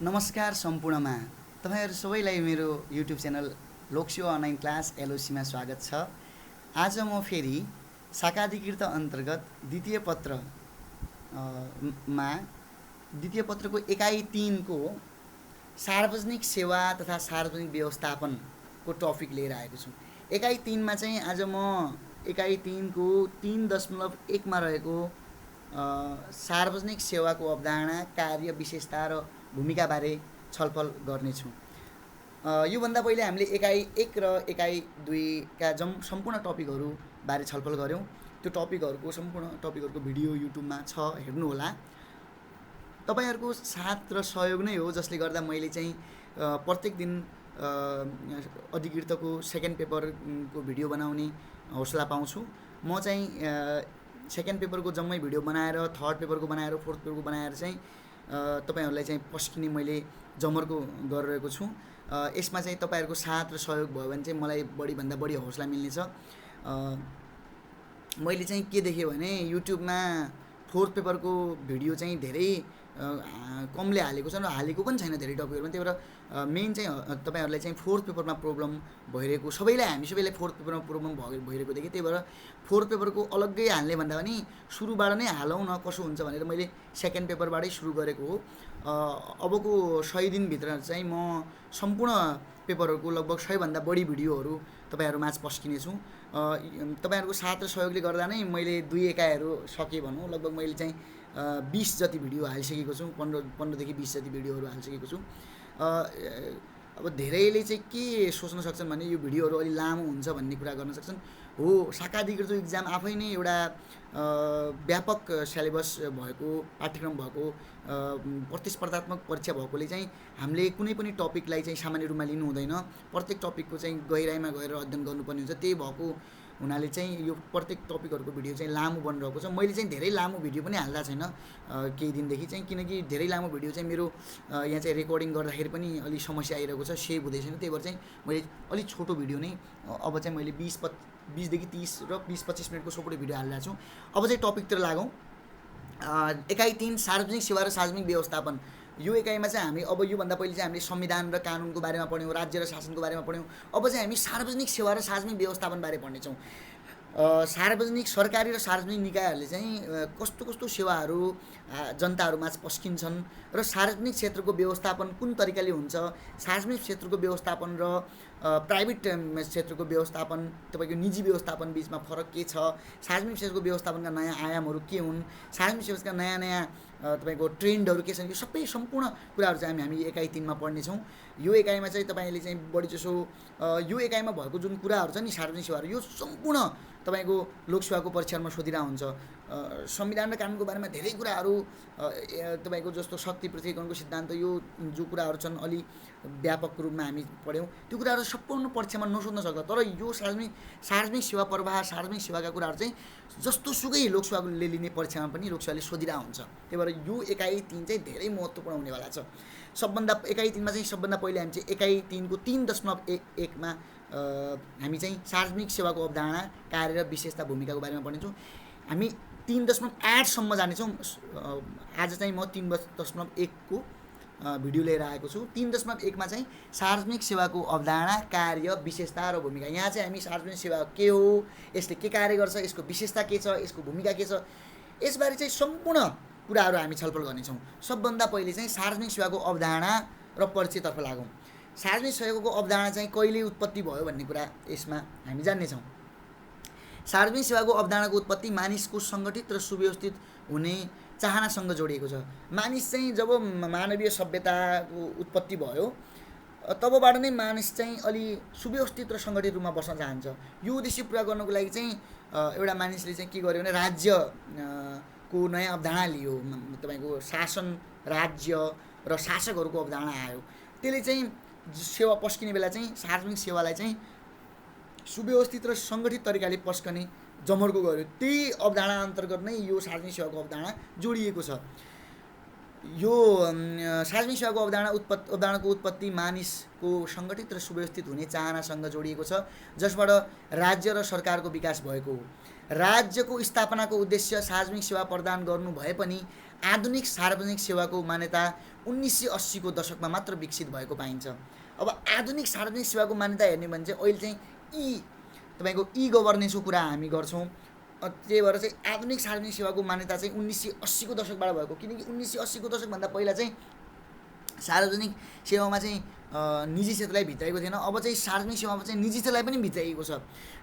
नमस्कार सम्पूर्णमा तपाईहरु सबैलाई मेरो YouTube channel Loksewa online class एलओसीमा स्वागत छ। आज म फेरि शाखाधिकृत अन्तर्गत द्वितीय पत्र मा द्वितीय पत्रको एकाइ 3 को सार्वजनिक सेवा तथा सार्वजनिक व्यवस्थापनको टपिक लिएर आएको छु। एकाइ 3 मा चाहिँ आज म एकाइ 3 को 3.1 मा रहेको सार्वजनिक सेवाको अवधारणा, कार्य, विशेषता र भूमिका बारे छलफल गर्नेछु। यो भन्दा पहिले हामीले एकाइ 1 र एकाइ 2 का सम्पूर्ण टपिकहरु बारे छलफल गर्यौं। त्यो टपिकहरुको सम्पूर्ण टपिकहरुको भिडियो युट्युबमा छ, हेर्नु होला। तपाईहरुको साथ र सहयोग नै हो जसले गर्दा मैले चाहिँ प्रत्येक दिन अधिकृतको सेकेन्ड पेपरको भिडियो बनाउने हौसला पाउँछु। म चाहिँ सेकेन्ड पेपरको जम्मै भिडियो बनाएर, थर्ड पेपरको बनाएर, फोर्थ पेपरको बनाएर चाहिँ तपाईहरुलाई चाहिँ पस्किने मैले जमर्को गरिरहेको छु। यसमा चाहिँ तपाईहरुको साथ र सहयोग भयो भने चाहिँ मलाई बढी भन्दा बढी हौसला मिल्नेछ। मैले चाहिँ के देखेँ भने युट्युबमा फोर्थ पेपरको भिडियो चाहिँ धेरै कमले हालेको छ र हालेको पनि छैन धेरै टपिकहरुमा। त्यही भएर मेन चाहिँ तपाईहरुलाई चाहिँ फोर्थ पेपरमा प्रब्लम भइरहेको, हामी सबैलाई फोर्थ पेपरमा प्रब्लम भइरहेको देखेँ। त्यही भएर फोर्थ पेपरको अलग्गै हाल्ने भन्दा पनि सुरुबाट नै हालौँ न कसो हुन्छ भनेर मैले सेकेन्ड पेपरबाटै सुरु गरेको हो। अबको 100 दिनभित्र चाहिँ म सम्पूर्ण पेपरहरुको लगभग 100 भन्दा बढी भिडियोहरु तपाईहरु माझ पस्किनेछु। तपाईहरुको साथ र सहयोगले गर्दा नै मैले 2 एकाइहरु सके भनौं। लगभग मैले चाहिँ 20 जति भिडियो हालिसकेको छु। 15 देखि 20 जति भिडियोहरु हालिसकेको छु। अब धेरैले चाहिँ के सोच्न सक्छन् भने यो भिडियोहरु अलि लामो हुन्छ भन्ने कुरा गर्न सक्छन्। हो, शाखाधिकृतको एक्जाम आफै नै एउटा व्यापक सिलेबस भएको, पाठ्यक्रम भएको, प्रतिस्पर्धात्मक परीक्षा भएकोले चाहिँ हामीले कुनै पनि टपिकलाई चाहिँ सामान्य रूपमा लिनु हुँदैन। प्रत्येक टपिकको चाहिँ गहिराइमा गएर अध्ययन गर्नुपर्ने हुन्छ। त्यही भएको हुनाले चाहिँ यो प्रत्येक टपिकहरुको भिडियो चाहिँ लामो बनिरहेको छ। मैले चाहिँ धेरै लामो भिडियो पनि हाल्दा छैन केही दिनदेखि चाहिँ, किनकि धेरै लामो भिडियो चाहिँ मेरो यहाँ चाहिँ रेकर्डिङ गर्दाखेरि पनि अलि समस्या आइरहेको छ, सेभ हुँदै छैन। त्यही भएर चाहिँ मैले अलि छोटो भिडियो नै अब चाहिँ मैले 20 देखि 30 र 20-25 मिनेटको छोटो भिडियो हालिरहेको छु। अब चाहिँ टपिकतिर लागौँ। एकाइ 3 सार्वजनिक सेवा र सार्वजनिक व्यवस्थापन। यो एकाइमा चाहिँ हामी अब यो भन्दा पहिले चाहिँ हामीले संविधान र कानुनको बारेमा पढ्यौं, राज्य र शासनको बारेमा पढ्यौं। अब चाहिँ हामी सार्वजनिक सेवा र सार्वजनिक व्यवस्थापन बारे पढ्नेछौँ। सार्वजनिक सरकारी र सार्वजनिक निकायहरूले चाहिँ कस्तो सेवाहरू जनताहरूमाझ पस्किन्छन् र सार्वजनिक क्षेत्रको व्यवस्थापन कुन तरिकाले हुन्छ, सार्वजनिक क्षेत्रको व्यवस्थापन र प्राइभेट क्षेत्रको व्यवस्थापन, तपाईको निजी व्यवस्थापन बीचमा फरक के छ, सार्वजनिक क्षेत्रको व्यवस्थापनका नयाँ आयामहरू के हुन्, सार्वजनिक क्षेत्रका नयाँ तपाईको ट्रेन्डहरू के छन्, यो सबै सम्पूर्ण कुराहरू चाहिँ हामी एकाइ 3 मा पढ्नेछौँ। यो एकाइमा चाहिँ तपाईले चाहिँ बढी जसो यो एकाइमा भएको जुन कुराहरू छ नि सार्वजनिक सेवाहरू, यो सम्पूर्ण तपाईको लोकसेवाको परीक्षामा सोधिरा हुन्छ। संविधान र कानुनको बारेमा धेरै कुराहरू तपाईको जस्तो शक्ति पृथकीकरणको सिद्धान्त, यो जो कुराहरू छन् अलि व्यापक रूपमा हामी पढ्यौं। त्यो कुराहरू सम्पूर्ण परीक्षामा नसोध्न सक्दा, तर यो सार्वजनिक सेवा प्रवाह, सार्वजनिक सेवाका कुराहरू चाहिँ जस्तो सुकै लोकसेवाले लिने परीक्षामा पनि लोकसेवाले सोधिरा हुन्छ। त्यही भएर यो एकाइ 3 चाहिँ धेरै महत्त्वपूर्ण हुनेवाला छ। एकाइ 3 मा चाहिँ सबभन्दा पहिले हामी चाहिँ एकाइ 3 को 3.1 मा हामी चाहिँ सार्वजनिक सेवाको अवधारणा, कार्य र विशेषता, भूमिकाको बारेमा पढ्नेछौँ। हामी 3.8 सम्म जानेछौँ। आज चाहिँ म 3.1 को भिडियो लिएर आएको छु। 3.1 मा चाहिँ सार्वजनिक सेवाको अवधारणा, कार्य, विशेषता र भूमिका। यहाँ चाहिँ हामी सार्वजनिक सेवा के हो, यसले के कार्य गर्छ, यसको विशेषता के छ, यसको भूमिका के छ, यसबारे चाहिँ सम्पूर्ण कुराहरू हामी छलफल गर्नेछौँ। सबभन्दा पहिले चाहिँ सार्वजनिक सेवाको अवधारणा र परिचयतर्फ लागौँ। सार्वजनिक सेवाको अवधारणा चाहिँ कहिले उत्पत्ति भयो भन्ने कुरा यसमा हामी जान्नेछौँ। सार्वजनिक सेवाको अवधारणाको उत्पत्ति मानिसको सङ्गठित र सुव्यवस्थित हुने चाहनासँग जोडिएको छ। मानिस चाहिँ जब मानवीय सभ्यताको उत्पत्ति भयो तबबाट नै मानिस चाहिँ अलि सुव्यवस्थित र सङ्गठित रूपमा बस्न चाहन्छ। यो उद्देश्य पुरा गर्नको लागि चाहिँ एउटा मानिसले चाहिँ के गर्यो भने राज्यको नयाँ अवधारणा लियो। तपाईको शासन, राज्य र शासकहरूको अवधारणा आयो। त्यसले चाहिँ सेवा पस्किने बेला चाहिँ सार्वजनिक सेवालाई चाहिँ सुव्यवस्थित र सङ्गठित तरिकाले पस्कने जमर्को गर्यो। त्यही अवधारणा अन्तर्गत नै यो सार्वजनिक सेवाको अवधारणा जोडिएको छ। यो सार्वजनिक सेवाको अवधारणाको उत्पत्ति मानिसको सङ्गठित र सुव्यवस्थित हुने चाहनासँग जोडिएको छ, जसबाट राज्य र सरकारको विकास भएको हो। राज्यको स्थापनाको उद्देश्य सार्वजनिक सेवा प्रदान गर्नु भए पनि आधुनिक सार्वजनिक सेवाको मान्यता 1980 को दशकमा मात्र विकसित भएको पाइन्छ। अब आधुनिक सार्वजनिक सेवाको मान्यता हेर्ने भने चाहिँ अहिले चाहिँ तपाईँको गभर्नेन्सको कुरा हामी गर्छौँ। त्यही भएर चाहिँ आधुनिक सार्वजनिक सेवाको मान्यता चाहिँ 1980 को दशकबाट भएको, किनकि 1980 को दशकभन्दा पहिला चाहिँ सार्वजनिक सेवामा चाहिँ निजी क्षेत्रलाई भित्राएको थिएन। अब चाहिँ सार्वजनिक सेवामा चाहिँ निजी क्षेत्रलाई पनि भित्राइएको छ।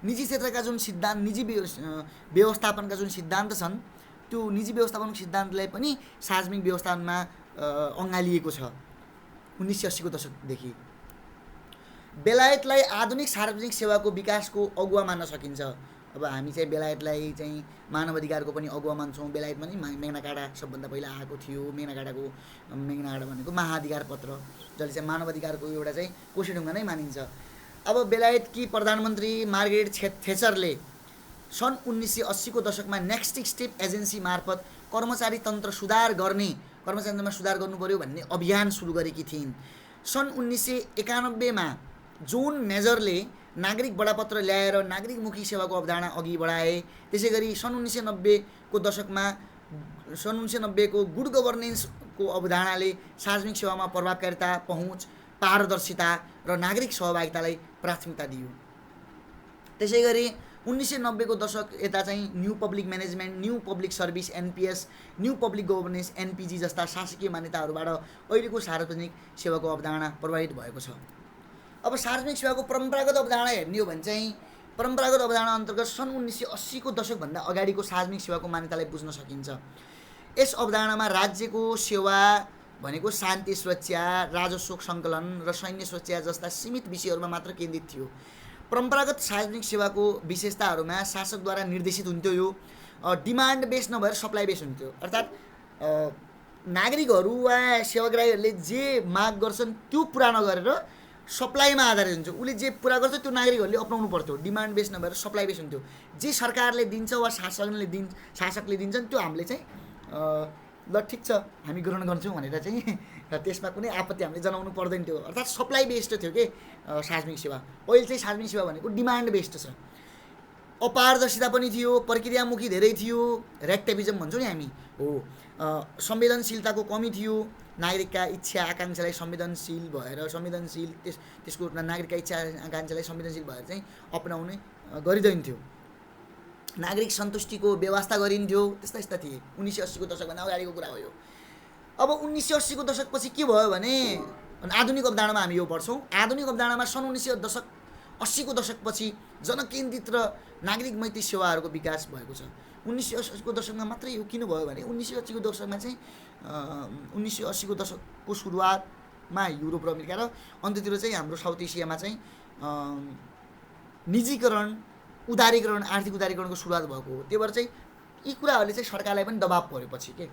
निजी क्षेत्रका जुन सिद्धान्त, निजी व्यवस्थापनका जुन सिद्धान्त छन्, त्यो निजी व्यवस्थापनको सिद्धान्तलाई पनि सार्वजनिक व्यवस्थापनमा अँगालिएको छ 1980 को दशकदेखि। बेलायतलाई आधुनिक सार्वजनिक सेवाको विकासको अगुवा मान्न सकिन्छ। अब हामी चाहिँ बेलायतलाई चाहिँ मानवाधिकारको पनि अगुवा मान्छौँ। बेलायतमा नि मेग्ना कार्टा सबभन्दा पहिला आएको थियो। मेग्ना कार्टा भनेको महाअधिकार पत्र, जसले चाहिँ मानवाधिकारको एउटा चाहिँ कोसेढुङ्गा नै मानिन्छ। अब बेलायतकी प्रधानमन्त्री मार्गरेट थेचरले सन् 1980 को दशकमा नेक्स्ट स्टेप एजेन्सी मार्फत कर्मचारी तन्त्र सुधार गर्नु पर्यो भन्ने अभियान सुरु गरेकी थिइन्। सन् 1991 मा जोन मेजरले नागरिक बडापत्र ल्याएर नागरिकमुखी सेवाको अवधारणा अघि बढाए। त्यसै गरी सन् 1990 को गुड गभर्नेन्सको अवधारणाले सार्वजनिक सेवामा प्रभावकारिता, पहुँच, पारदर्शिता र नागरिक सहभागितालाई प्राथमिकता दियो। त्यसै गरी 1990 को दशक यता चाहिँ new public management, new public service NPS, new public governance NPG जस्ता शासकीय मान्यताहरूबाट अहिलेको सार्वजनिक सेवाको अवधारणा प्रभावित भएको छ। अब सार्वजनिक सेवाको परम्परागत अवधारणा हेर्ने हो भने चाहिँ परम्परागत अवधारणा अन्तर्गत सन् 1980 को दशकभन्दा अगाडिको सार्वजनिक सेवाको मान्यतालाई बुझ्न सकिन्छ। यस अवधारणामा राज्यको सेवा भनेको शान्ति सुरक्षा, राजस्व सङ्कलन र सैन्य सुरक्षा जस्ता सीमित विषयहरूमा मात्र केन्द्रित थियो। परम्परागत सार्वजनिक सेवाको विशेषताहरूमा शासकद्वारा निर्देशित हुन्थ्यो। यो डिमान्ड बेस नभएर सप्लाई बेस हुन्थ्यो। अर्थात् नागरिकहरू वा सेवाग्राहीहरूले जे माग गर्छन् त्यो पुरा नगरेर सप्लाईमा आधारित हुन्छ। उसले जे पुरा गर्छ त्यो नागरिकहरूले अपनाउनु पर्थ्यो। डिमान्ड बेस नभएर सप्लाई बेस हुन्थ्यो। जे सरकारले दिन्छ वा शासकले दिन्छन् त्यो हामीले चाहिँ ल ठिक छ हामी ग्रहण गर्छौँ भनेर चाहिँ त्यसमा कुनै आपत्ति हामीले जनाउनु पर्दैन थियो। अर्थात् सप्लाई बेस्ड थियो कि सार्वजनिक सेवा। अहिले चाहिँ सार्वजनिक सेवा भनेको डिमान्ड बेस्ड छ। अपारदर्शिता पनि थियो, प्रक्रियामुखी धेरै थियो, रेक्टेभिजम भन्छौँ नि हामी हो, संवेदनशीलताको कमी थियो। नागरिकका इच्छा आकाङ्क्षालाई त्यसको नागरिकका इच्छा आकाङ्क्षालाई संवेदनशील भएर चाहिँ अपनाउने गरिँदैन्थ्यो। नागरिक सन्तुष्टिको व्यवस्था गरिन्थ्यो। त्यस्ता थिए। 1980 को दशकभन्दा अगाडिको कुरा हो यो। अब 1980 को दशकपछि के भयो भने आधुनिक अवधारणामा हामी यो पढ्छौँ। आधुनिक अवधारणामा सन् 1980 को दशकपछि जनकेन्द्रित र नागरिक मैत्री सेवाहरूको विकास भएको छ। 1980 को दशकमा मात्रै यो किन भयो भने 1980 को दशकमा चाहिँ 1980 को दशकको सुरुवातमा युरोप र अमेरिका र अन्त्यतिर चाहिँ हाम्रो साउथ एसियामा चाहिँ निजीकरण, उदारीकरण, आर्थिक उदारीकरणको सुरुवात भएको हो। त्यही भएर चाहिँ यी कुराहरूले चाहिँ सरकारलाई पनि दबाब परेपछि के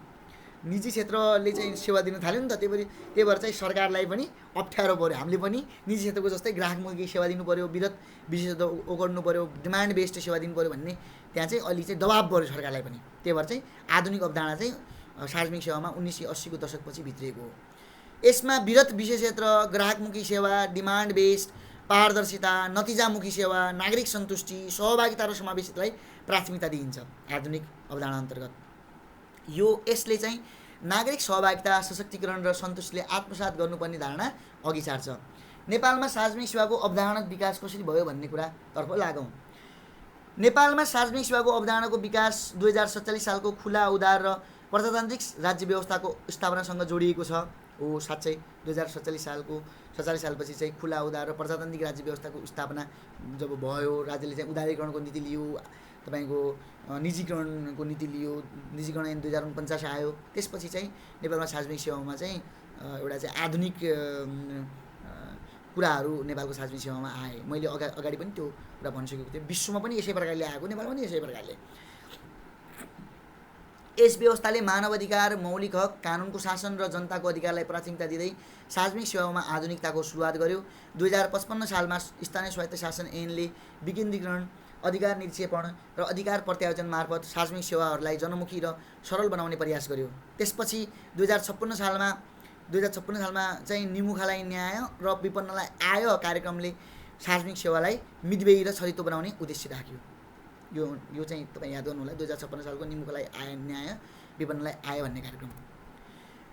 निजी क्षेत्रले चाहिँ सेवा दिन थाल्यो नि त। त्यही भएर चाहिँ सरकारलाई पनि अप्ठ्यारो पऱ्यो। हामीले पनि निजी क्षेत्रको जस्तै ग्राहकमुखी सेवा दिनु पऱ्यो, विरत विशेषता ओगर्नु पऱ्यो, डिमान्ड बेस्ड सेवा दिनु पऱ्यो भन्ने त्यहाँ चाहिँ अलि चाहिँ दबाब पऱ्यो सरकारलाई पनि। त्यही भएर चाहिँ आधुनिक अवधारणा चाहिँ सार्वजनिक सेवामा 1980 को दशकपछि भित्रिएको हो। यसमा विरत विशेष क्षेत्र, ग्राहकमुखी सेवा, डिमान्ड बेस्ड, पारदर्शिता, नतिजामुखी सेवा, नागरिक सन्तुष्टि, सहभागिता र समावेशितालाई प्राथमिकता दिइन्छ आधुनिक अवधारणा अन्तर्गत। यसले चाहिँ नागरिक सहभागिता, सशक्तिकरण र सन्तुष्टिले आत्मसात गर्नुपर्ने धारणा अघि सार्छ। नेपालमा सार्वजनिक सेवाको अवधारणागत विकास कसरी भयो भन्ने कुरातर्फ लागौँ। नेपालमा सार्वजनिक सेवाको अवधारणाको विकास 2047 सालको खुला, उदार र प्रजातान्त्रिक राज्य व्यवस्थाको स्थापनासँग जोडिएको छ। हो साँच्चै 2047 सालपछि चाहिँ खुला, उदार र प्रजातान्त्रिक राज्य व्यवस्थाको स्थापना जब भयो, राज्यले चाहिँ उदारीकरणको नीति लियो, तपाईँको निजीकरणको नीति लियो, निजीकरण ऐन 2049 आयो। त्यसपछि चाहिँ नेपालमा सार्वजनिक सेवामा चाहिँ एउटा चाहिँ आधुनिक कुराहरू नेपालको सार्वजनिक सेवामा आए। मैले अगाडि पनि त्यो कुरा भनिसकेको थिएँ। विश्वमा पनि यसै प्रकारले आएको, नेपालमा पनि यसै प्रकारले। यस व्यवस्थाले मानव अधिकार, मौलिक हक, कानुनको शासन र जनताको अधिकारलाई प्राथमिकता दिँदै सार्वजनिक सेवामा आधुनिकताको सुरुवात गर्यो। 2055 सालमा स्थानीय स्वायत्त शासन ऐनले विकेन्द्रीकरण, अधिकार निक्षेपण र अधिकार प्रत्यायोजन मार्फत सार्वजनिक सेवाहरूलाई जनमुखी र सरल बनाउने प्रयास गर्यो। त्यसपछि 2056 सालमा चाहिँ निमुखालाई न्याय र विपन्नलाई आय कार्यक्रमले सार्वजनिक सेवालाई मितव्ययी र छरितो बनाउने उद्देश्य राख्यो। यो चाहिँ तपाईँ याद गर्नु होला। 2056 सालको निमुखालाई आय न्याय विपणनलाई आयो भन्ने कार्यक्रम।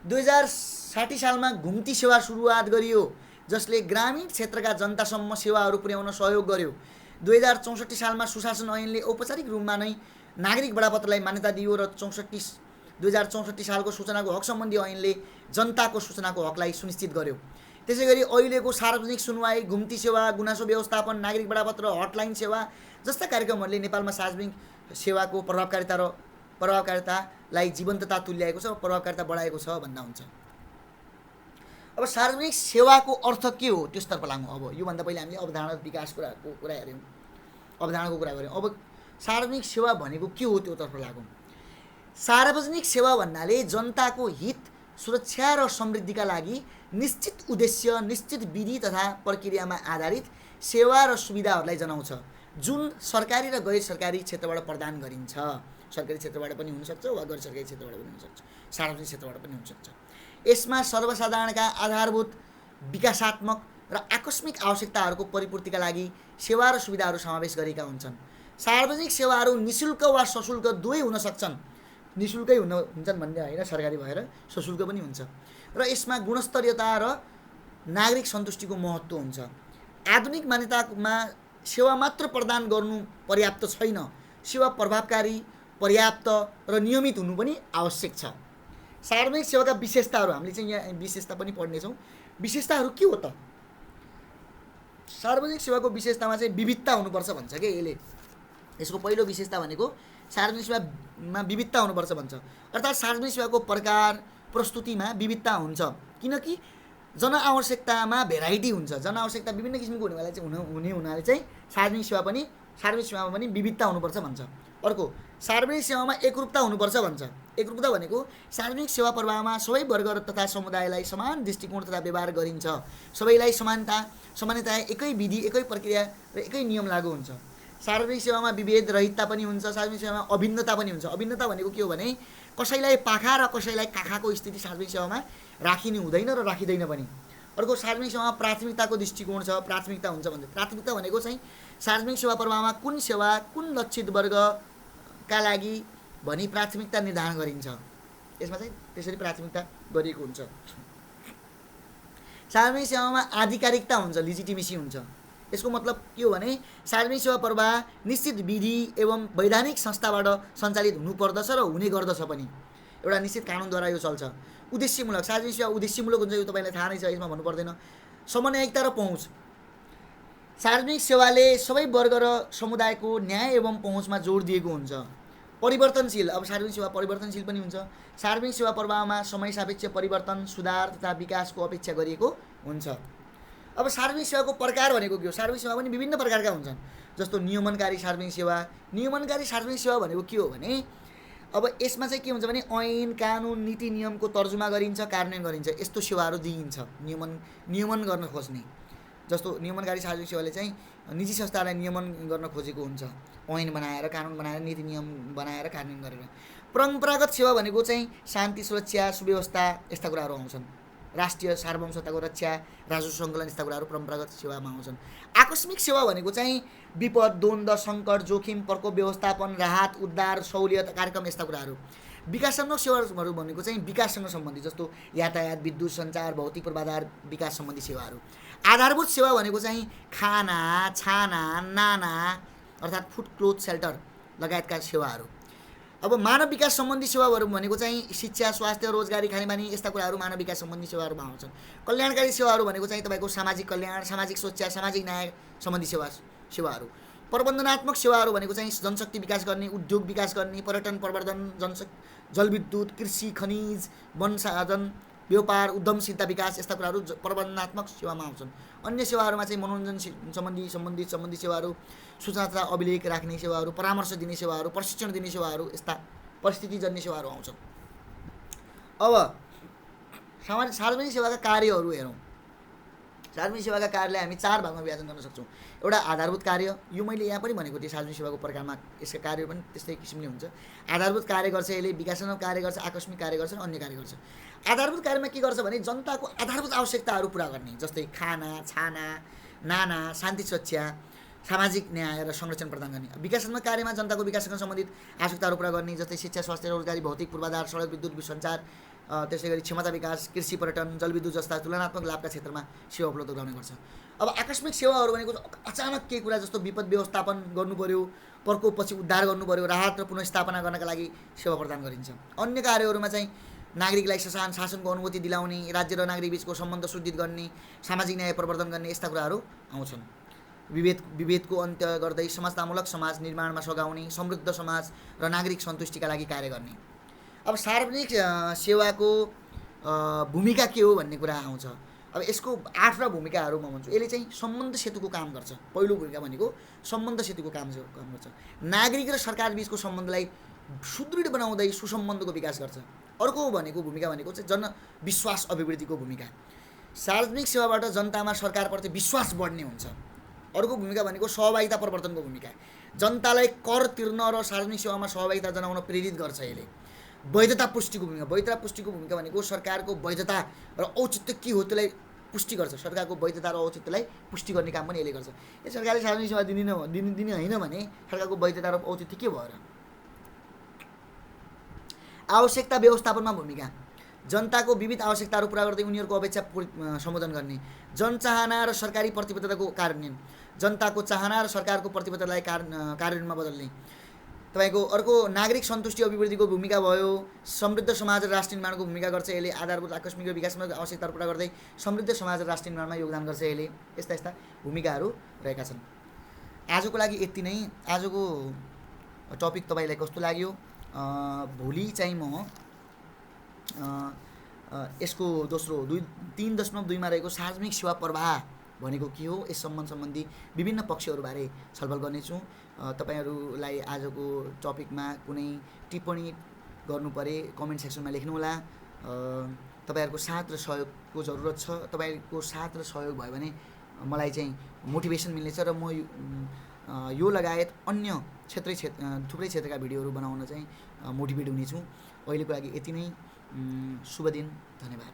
2060 सालमा घुम्ती सेवा सुरुवात गरियो जसले ग्रामीण क्षेत्रका जनतासम्म सेवाहरू पुर्याउन सहयोग गर्यो। 2064 सालमा सुशासन ऐनले औपचारिक रूपमा नै नागरिक बडापत्रलाई मान्यता दियो र 2064 सालको सूचनाको हक सम्बन्धी ऐनले जनताको सूचनाको हकलाई सुनिश्चित गर्यो। त्यसै गरी अहिलेको सार्वजनिक सुनवाई, घुम्ती सेवा, गुनासो व्यवस्थापन, नागरिक बडापत्र, हटलाइन सेवा जस्ता कार्यक्रमहरूले नेपालमा सार्वजनिक सेवाको प्रभावकारितालाई जीवन्तता तुल्याएको छ, प्रभावकारिता बढाएको छ भन्दा हुन्छ। अब सार्वजनिक सेवाको अर्थ के हो त्यसतर्फ लागौँ। अब योभन्दा पहिले हामीले अवधारणा विकासको कुरा हेऱ्यौँ, अवधारणाको कुरा गऱ्यौँ। अब सार्वजनिक सेवा भनेको के हो त्योतर्फ लागौँ। सार्वजनिक सेवा भन्नाले जनताको हित, सुरक्षा र समृद्धिका लागि निश्चित उद्देश्य, निश्चित विधि तथा प्रक्रियामा आधारित सेवा र सुविधाहरूलाई जनाउँछ, जुन सरकारी र गैर सरकारी क्षेत्रबाट प्रदान गरिन्छ। सरकारी क्षेत्रबाट पनि हुनसक्छ वा गैर सरकारी क्षेत्रबाट पनि हुनसक्छ, सार्वजनिक क्षेत्रबाट पनि हुनसक्छ। यसमा सर्वसाधारणका आधारभूत विकासात्मक र आकस्मिक आवश्यकताहरूको परिपूर्तिका लागि सेवा र सुविधाहरू समावेश गरेका हुन्छन्। सार्वजनिक सेवाहरू निःशुल्क वा सशुल्क दुवै हुन सक्छन्। निःशुल्कै हुन्छन् भन्ने होइन, सरकारी भएर सशुल्क पनि हुन्छ। र यसमा गुणस्तरीयता र नागरिक सन्तुष्टिको महत्त्व हुन्छ। आधुनिक मान्यतामा सेवा मात्र प्रदान गर्नु पर्याप्त छैन, सेवा प्रभावकारी, पर्याप्त र नियमित हुनु पनि आवश्यक छ। सार्वजनिक सेवाका विशेषताहरू हामीले चाहिँ यहाँ विशेषता पनि पढ्नेछौँ। विशेषताहरू के हो त? सार्वजनिक सेवाको विशेषतामा चाहिँ विविधता हुनुपर्छ भन्छ के यसले। यसको पहिलो विशेषता भनेको सार्वजनिक सेवामा विविधता हुनुपर्छ भन्छ। अर्थात् सार्वजनिक सेवाको प्रकार प्रस्तुतिमा विविधता हुन्छ, किनकि जनआवश्यकतामा भेराइटी हुन्छ। जनआवश्यकता विभिन्न किसिमको हुने हुनाले चाहिँ सार्वजनिक सेवामा पनि विविधता हुनुपर्छ भन्छ। अर्को, सार्वजनिक सेवामा एकरूपता हुनुपर्छ भन्छ। एकरूपता भनेको सार्वजनिक सेवा प्रवाहमा सबै वर्ग तथा समुदायलाई समान दृष्टिकोण तथा व्यवहार गरिन्छ। सबैलाई सामान्यतया एकै विधि, एकै प्रक्रिया र एकै नियम लागू हुन्छ। सार्वजनिक सेवामा विभेद रहितता पनि हुन्छ। सार्वजनिक सेवामा अभिन्नता पनि हुन्छ। अभिन्नता भनेको के हो भने कसैलाई पाखा र कसैलाई काखाको स्थिति सार्वजनिक सेवामा राखिनु हुँदैन र राखिँदैन पनि। अर्को, सार्वजनिक सेवामा प्राथमिकताको दृष्टिकोण छ। प्राथमिकता हुन्छ भन्दा प्राथमिकता भनेको चाहिँ सार्वजनिक सेवा प्रवाहमा कुन सेवा कुन लक्षित वर्गका लागि भनी प्राथमिकता निर्धारण गरिन्छ। यसमा चाहिँ त्यसरी प्राथमिकता गरिएको हुन्छ। सार्वजनिक सेवामा आधिकारिकता हुन्छ, लिजिटिमेसी हुन्छ। यसको मतलब के हो भने सार्वजनिक सेवा प्रवाह निश्चित विधि एवं वैधानिक संस्थाबाट सञ्चालित हुनुपर्दछ र हुने गर्दछ पनि। एउटा निश्चित कानुनद्वारा यो चल्छ। उद्देश्यमूलक, सार्वजनिक सेवा उद्देश्यमूलक हुन्छ, यो तपाईँलाई थाहा नै छ, यसमा भन्नु पर्दैन। समन्वयिकता र पहुँच, सार्वजनिक सेवाले सबै वर्ग र समुदायको न्याय एवं पहुँचमा जोड दिएको हुन्छ। परिवर्तनशील, अब सार्वजनिक सेवा परिवर्तनशील पनि हुन्छ। सार्वजनिक सेवा प्रवाहमा समय सापेक्ष परिवर्तन, सुधार तथा विकासको अपेक्षा गरिएको हुन्छ। अब सार्वजनिक सेवाको प्रकार भनेको के हो? सार्वजनिक सेवा पनि विभिन्न प्रकारका हुन्छन्, जस्तो नियमनकारी सार्वजनिक सेवा। नियमनकारी सार्वजनिक सेवा भनेको के हो भने अब यसमा चाहिँ के हुन्छ भने ऐन, कानुन, नीति, नियमको तर्जुमा गरिन्छ, कार्यान्वयन गरिन्छ, यस्तो सेवाहरू दिइन्छ। नियमन गर्न खोज्ने, जस्तो नियमनकारी सार्वजनिक सेवाले चाहिँ निजी संस्थालाई नियमन गर्न खोजेको हुन्छ, ऐन बनाएर, कानुन बनाएर, नीति नियम बनाएर, कार्यान्वयन गरेर। परम्परागत सेवा भनेको चाहिँ शान्ति, सुरक्षा, सुव्यवस्था यस्ता कुराहरू आउँछन्। राष्ट्रिय सार्वभौमताको रक्षा, राजस्व सङ्कलन यस्ता कुराहरू परम्परागत सेवामा आउँछन्। आकस्मिक सेवा भनेको चाहिँ विपद, द्वन्द्व, सङ्कट, जोखिम, प्रकोप व्यवस्थापन, राहत, उद्धार, सहुलियत कार्यक्रम यस्ता कुराहरू। विकासात्मक सेवाहरू भनेको चाहिँ विकाससँग सम्बन्धित, जस्तो यातायात, विद्युत, सञ्चार, भौतिक पूर्वाधार विकास सम्बन्धी सेवाहरू। आधारभूत सेवा भनेको चाहिँ खाना, छाना, नाना अर्थात् फुड, क्लोथ, सेल्टर लगायतका सेवाहरू। अब मानव विकास सम्बन्धी सेवाहरू भनेको चाहिँ शिक्षा, स्वास्थ्य, रोजगारी, खानेपानी यस्ता कुराहरू मानव विकास सम्बन्धी सेवाहरूमा आउँछन्। कल्याणकारी सेवाहरू भनेको चाहिँ तपाईँको सामाजिक कल्याण, सामाजिक सुरक्षा, सामाजिक न्याय सम्बन्धी सेवाहरू। प्रबन्धनात्मक सेवाहरू भनेको चाहिँ जनशक्ति विकास गर्ने, उद्योग विकास गर्ने, पर्यटन प्रवर्धन, जलविद्युत, कृषि, खनिज, वन साधन, व्यापार, उद्यमशीलता विकास यस्ता कुराहरू प्रबन्धनात्मक सेवामा आउँछन्। अन्य सेवाहरूमा चाहिँ मनोरञ्जन सम्बन्धी सेवाहरू, सूचना तथा अभिलेख राख्ने सेवाहरू, परामर्श दिने सेवाहरू, प्रशिक्षण दिने सेवाहरू यस्ता परिस्थितिजन्य सेवाहरू आउँछन्। अब सार्वजनिक सेवाका कार्यहरू हेरौँ। सार्वजनिक सेवाका कार्यलाई हामी 4 भागमा विभाजन गर्न सक्छौँ। एउटा आधारभूत कार्य, यो मैले यहाँ पनि भनेको थिएँ, सार्वजनिक सेवाको प्रकारमा यसका कार्य पनि त्यस्तै किसिमले हुन्छ। आधारभूत कार्य गर्छ, यसले विकासात्मक कार्य गर्छ, आकस्मिक कार्य गर्छ, अन्य कार्य गर्छ। आधारभूत कार्यमा के गर्छ भने जनताको आधारभूत आवश्यकताहरू पुरा गर्ने, जस्तै खाना, छाना, नाना, शान्ति, सुरक्षा, सामाजिक न्याय र संरक्षण प्रदान गर्ने। विकासात्मक कार्यमा जनताको विकाससँग सम्बन्धित आवश्यकताहरू पुरा गर्ने, जस्तै शिक्षा, स्वास्थ्य, रोजगारी, भौतिक पूर्वाधार, सडक, विद्युत, सञ्चार, त्यसै गरी क्षमता विकास, कृषि, पर्यटन, जलविद्युत जस्ता तुलनात्मक लाभका क्षेत्रमा सेवा उपलब्ध गराउने गर्छ। अब आकस्मिक सेवाहरू भनेको अचानक केही कुरा जस्तो विपद व्यवस्थापन गर्नु पर्यो, प्रकोपपछि उद्धार गर्नु पर्यो, राहत र पुनर्स्थापना गर्नका लागि सेवा प्रदान गरिन्छ। अन्य कार्यहरूमा चाहिँ नागरिकलाई शासनको अनुभूति दिलाउने, राज्य र नागरिक बीचको सम्बन्ध सुदृढ गर्ने, सामाजिक न्याय प्रवर्धन गर्ने यस्ता कुराहरू आउँछन्। विभेदको अन्त्य गर्दै समतामूलक समाज निर्माणमा सघाउने, समृद्ध समाज र नागरिक सन्तुष्टिका लागि कार्य गर्ने। अब सार्वजनिक सेवाको भूमिका के हो भन्ने कुरा आउँछ। अब यसको 8 भूमिकाहरू म भन्छु। यसले चाहिँ सम्बन्ध सेतुको काम गर्छ। पहिलो भूमिका भनेको सम्बन्ध सेतुको काम गर्छ। नागरिक र सरकार बीचको सम्बन्धलाई सुदृढ बनाउँदै सुसम्बन्धको विकास गर्छ। अर्को भूमिका भनेको चाहिँ जनविश्वास अभिवृद्धिको भूमिका। सार्वजनिक सेवाबाट जनतामा सरकारप्रति विश्वास बढ्ने हुन्छ। अर्को भूमिका भनेको सहभागिता प्रवर्धनको भूमिका। जनतालाई कर तिर्न र सार्वजनिक सेवामा सहभागिता जनाउन प्रेरित गर्छ यसले। वैधता पुष्टिको भूमिका। वैधता पुष्टिको भूमिका भनेको सरकारको वैधता र औचित्य के हो त्यसलाई पुष्टि गर्छ। सरकारको वैधता र औचित्यलाई पुष्टि गर्ने काम पनि यसले गर्छ। यो सरकारले सार्वजनिक सेवा दिने होइन भने सरकारको वैधता र औचित्य के भयो र? आवश्यकता व्यवस्थापनमा भूमिका। जनताको विविध आवश्यकताहरू पुरा गर्दै उनीहरूको अपेक्षा सम्बोधन गर्ने। जनचाहना र सरकारी प्रतिबद्धताको कार्यान्वयन। जनताको चाहना र सरकारको प्रतिबद्धतालाई कार्यान्वयनमा बदल्ने। तपाईँको अर्को नागरिक सन्तुष्टि अभिवृद्धिको भूमिका भयो। समृद्ध समाज र राष्ट्र निर्माणको भूमिका गर्छ यसले। आधारभूत आकस्मिक र विकासमूलक आवश्यकताहरू पुरा गर्दै समृद्ध समाज र राष्ट्र निर्माणमा योगदान गर्छ यसले। यस्ता यस्ता भूमिकाहरू रहेका छन्। आजको लागि यति नै। आजको टपिक तपाईँलाई कस्तो लाग्यो? भोलि चाहिँ म यसको दोस्रो 3.2 रहेको सार्वजनिक सेवा प्रवाह भनेको के हो, यस सम्बन्धी विभिन्न पक्षहरूबारे छलफल गर्नेछु। तपाईँहरूलाई आजको टपिकमा कुनै टिप्पणी गर्नु परे कमेन्ट सेक्सनमा लेख्नुहोला। तपाईँहरूको साथ र सहयोगको जरुरत छ। तपाईँको साथ र सहयोग भयो भने मलाई चाहिँ मोटिभेसन मिल्नेछ र म यो लगायत अन्य थुप्रै क्षेत्रका भिडियोहरू बनाउन चाहिँ मोटिभेट हुनेछु। अहिलेको लागि यति नै। शुभ दिन। धन्यवाद।